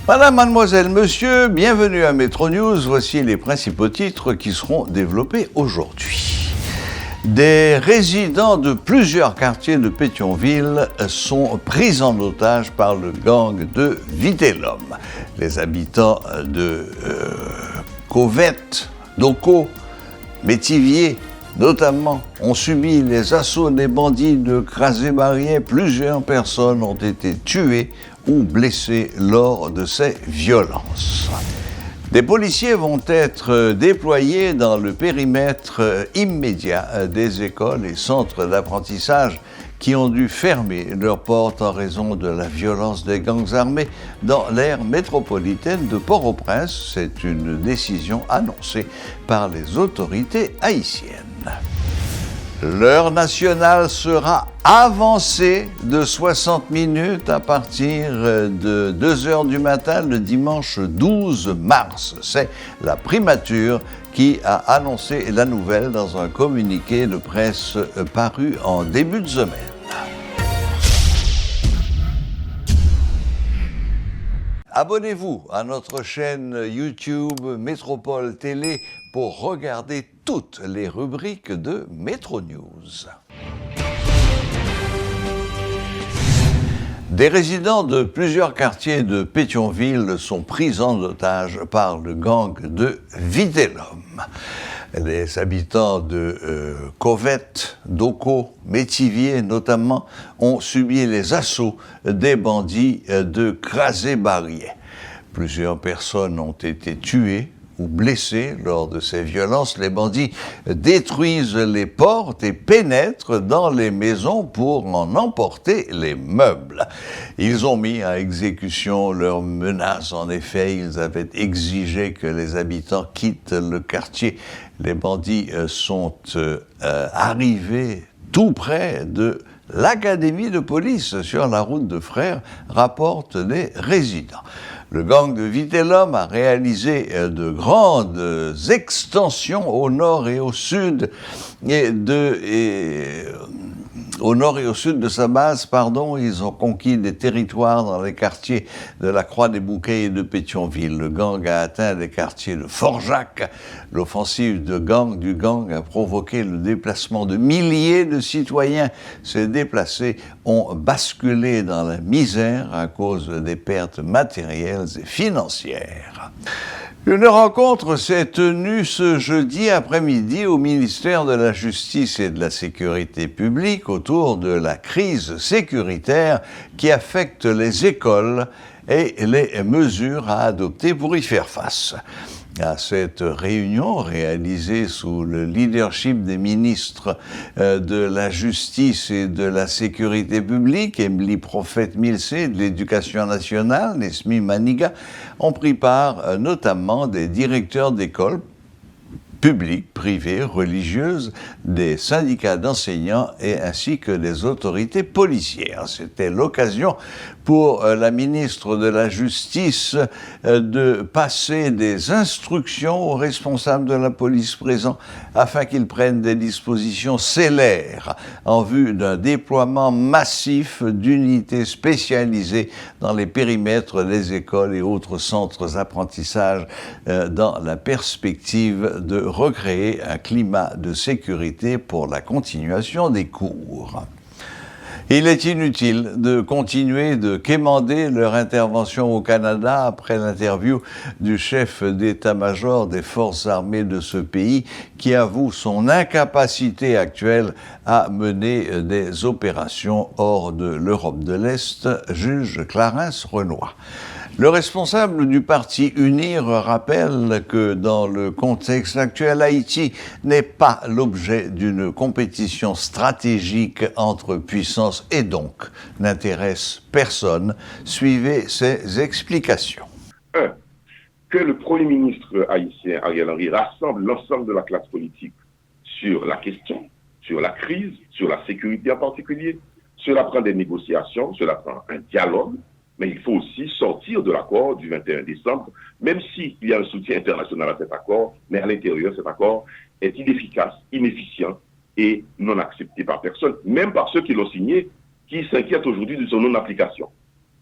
Madame, mademoiselle, monsieur, bienvenue à Métro News. Voici les principaux titres qui seront développés aujourd'hui. Des résidents de plusieurs quartiers de Pétionville sont pris en otage par le gang de Vitellum. Les habitants de Covette, Doko, Métivier, notamment, ont subi les assauts des bandits de Crasé-Barrière. Plusieurs personnes ont été tuées ou blessés lors de ces violences. Des policiers vont être déployés dans le périmètre immédiat des écoles et centres d'apprentissage qui ont dû fermer leurs portes en raison de la violence des gangs armés dans l'aire métropolitaine de Port-au-Prince. C'est une décision annoncée par les autorités haïtiennes. L'heure nationale sera avancée de 60 minutes à partir de 2 heures du matin le dimanche 12 mars. C'est la primature qui a annoncé la nouvelle dans un communiqué de presse paru en début de semaine. Abonnez-vous à notre chaîne YouTube Métropole Télé pour regarder toutes les rubriques de Métro News. Des résidents de plusieurs quartiers de Pétionville sont pris en otage par le gang de Vitellum. Les habitants de Covette, Doko, Métivier notamment, ont subi les assauts des bandits de Crasé-Barrière. Plusieurs personnes ont été tuées ou blessés lors de ces violences. Les bandits détruisent les portes et pénètrent dans les maisons pour en emporter les meubles. Ils ont mis à exécution leurs menaces. En effet, ils avaient exigé que les habitants quittent le quartier. Les bandits sont arrivés tout près de l'académie de police sur la route de Frères, rapportent les résidents. Le gang de Vitellum a réalisé de grandes extensions au nord et au sud au nord et au sud de sa base, ils ont conquis des territoires dans les quartiers de la Croix-des-Bouquets et de Pétionville. Le gang a atteint les quartiers de Forjac. L'offensive du gang a provoqué le déplacement de milliers de citoyens. Ces déplacés ont basculé dans la misère à cause des pertes matérielles et financières. Une rencontre s'est tenue ce jeudi après-midi au ministère de la Justice et de la Sécurité publique autour de la crise sécuritaire qui affecte les écoles et les mesures à adopter pour y faire face. À cette réunion réalisée sous le leadership des ministres de la Justice et de la Sécurité publique, Emily Prophète-Milsé de l'Éducation nationale, Nesmi Maniga, ont pris part notamment des directeurs d'écoles publiques, privées, religieuses, des syndicats d'enseignants et ainsi que des autorités policières. C'était l'occasion pour la ministre de la Justice de passer des instructions aux responsables de la police présents afin qu'ils prennent des dispositions célères en vue d'un déploiement massif d'unités spécialisées dans les périmètres des écoles et autres centres d'apprentissage dans la perspective de recréer un climat de sécurité pour la continuation des cours. Il est inutile de continuer de quémander leur intervention au Canada après l'interview du chef d'état-major des forces armées de ce pays qui avoue son incapacité actuelle à mener des opérations hors de l'Europe de l'Est, juge Clarence Renoir. Le responsable du parti UNIR rappelle que dans le contexte actuel, Haïti n'est pas l'objet d'une compétition stratégique entre puissances et donc n'intéresse personne. Suivez ses explications. 1. Que le Premier ministre haïtien Ariel Henry rassemble l'ensemble de la classe politique sur la question, sur la crise, sur la sécurité en particulier. Cela prend des négociations, cela prend un dialogue. Mais il faut aussi sortir de l'accord du 21 décembre, même s'il y a un soutien international à cet accord, mais à l'intérieur, cet accord est inefficace, inefficient et non accepté par personne, même par ceux qui l'ont signé, qui s'inquiètent aujourd'hui de son non-application.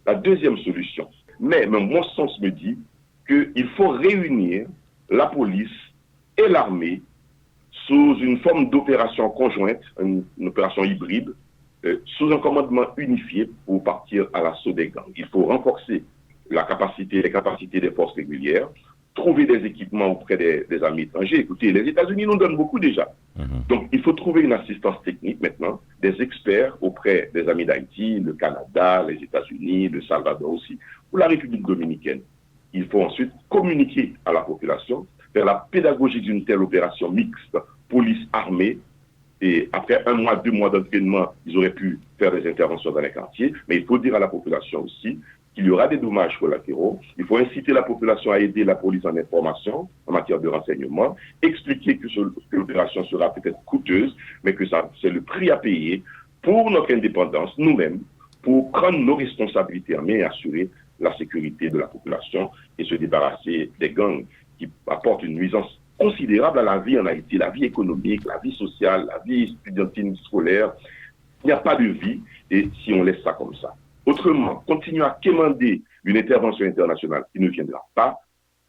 La deuxième solution, Mais mon sens me dit qu'il faut réunir la police et l'armée sous une forme d'opération conjointe, une opération hybride, sous un commandement unifié pour partir à l'assaut des gangs. Il faut renforcer les capacités des forces régulières, trouver des équipements auprès des amis étrangers. Écoutez, les États-Unis nous donnent beaucoup déjà. Donc, il faut trouver une assistance technique maintenant, des experts auprès des amis d'Haïti, le Canada, les États-Unis, le Salvador aussi, ou la République dominicaine. Il faut ensuite communiquer à la population, faire la pédagogie d'une telle opération mixte, police-armée, et après 1 mois, 2 mois d'entraînement, ils auraient pu faire des interventions dans les quartiers, mais il faut dire à la population aussi qu'il y aura des dommages collatéraux. Il faut inciter la population à aider la police en information, en matière de renseignement, expliquer que l'opération sera peut-être coûteuse, mais que c'est le prix à payer pour notre indépendance, nous-mêmes, pour prendre nos responsabilités en main et assurer la sécurité de la population et se débarrasser des gangs qui apportent une nuisance considérable à la vie en Haïti, la vie économique, la vie sociale, la vie estudiantine scolaire. Il n'y a pas de vie et si on laisse ça comme ça. Autrement, continuer à quémander une intervention internationale qui ne viendra pas,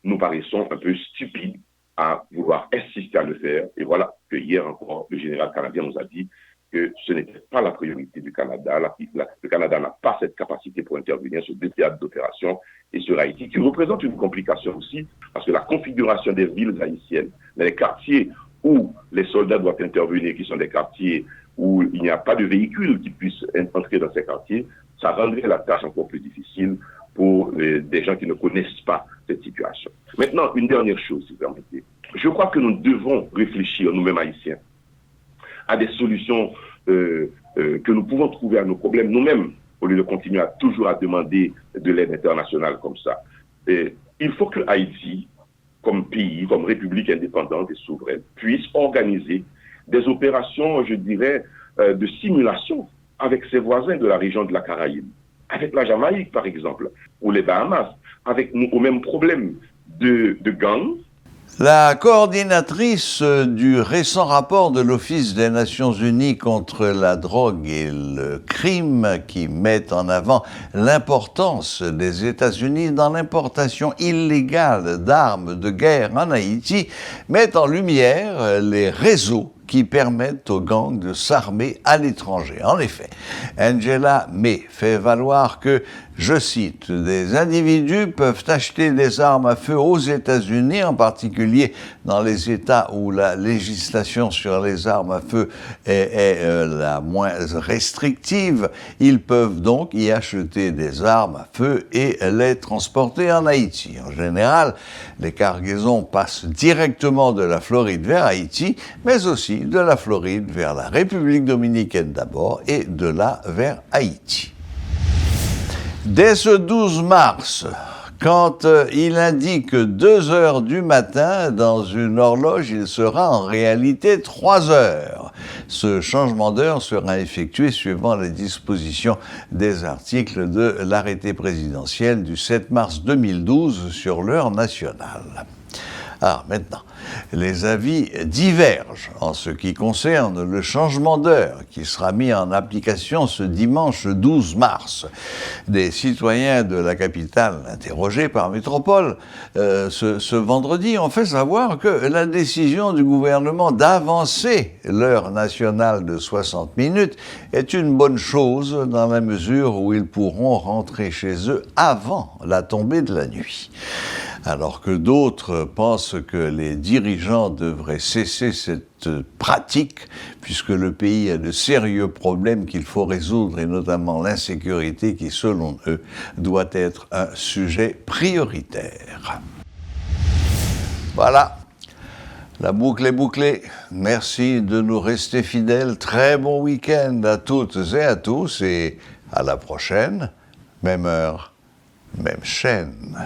nous paraissons un peu stupides à vouloir insister à le faire. Et voilà que hier encore, le général canadien nous a dit que ce n'était pas la priorité du Canada. Le Canada n'a pas cette capacité pour intervenir sur des théâtres d'opération et sur Haïti, qui représente une complication aussi, parce que la configuration des villes haïtiennes, dans les quartiers où les soldats doivent intervenir, qui sont des quartiers où il n'y a pas de véhicules qui puissent entrer dans ces quartiers, ça rendrait la tâche encore plus difficile pour des gens qui ne connaissent pas cette situation. Maintenant, une dernière chose, si vous permettez. Je crois que nous devons réfléchir, nous-mêmes haïtiens, à des solutions que nous pouvons trouver à nos problèmes nous-mêmes, au lieu de continuer toujours à demander de l'aide internationale comme ça. Il faut que Haïti, comme pays, comme république indépendante et souveraine, puisse organiser des opérations, je dirais, de simulation avec ses voisins de la région de la Caraïbe, avec la Jamaïque, par exemple, ou les Bahamas, avec nous au même problème de gangs. La coordinatrice du récent rapport de l'Office des Nations Unies contre la drogue et le crime, qui met en avant l'importance des États-Unis dans l'importation illégale d'armes de guerre en Haïti, met en lumière les réseaux qui permettent aux gangs de s'armer à l'étranger. En effet, Angela May fait valoir que, je cite, des individus peuvent acheter des armes à feu aux États-Unis, en particulier dans les États où la législation sur les armes à feu est la moins restrictive. Ils peuvent donc y acheter des armes à feu et les transporter en Haïti. En général, les cargaisons passent directement de la Floride vers Haïti, mais aussi de la Floride vers la République dominicaine d'abord et de là vers Haïti. Dès ce 12 mars, quand il indique 2 heures du matin dans une horloge, il sera en réalité 3 heures. Ce changement d'heure sera effectué suivant les dispositions des articles de l'arrêté présidentiel du 7 mars 2012 sur l'heure nationale. Alors maintenant, les avis divergent en ce qui concerne le changement d'heure qui sera mis en application ce dimanche 12 mars. Des citoyens de la capitale interrogés par Métropole ce vendredi ont fait savoir que la décision du gouvernement d'avancer l'heure nationale de 60 minutes est une bonne chose dans la mesure où ils pourront rentrer chez eux avant la tombée de la nuit. Alors que d'autres pensent que les dirigeants devraient cesser cette pratique, puisque le pays a de sérieux problèmes qu'il faut résoudre, et notamment l'insécurité qui, selon eux, doit être un sujet prioritaire. Voilà, la boucle est bouclée. Merci de nous rester fidèles. Très bon week-end à toutes et à tous, et à la prochaine, même heure, même chaîne.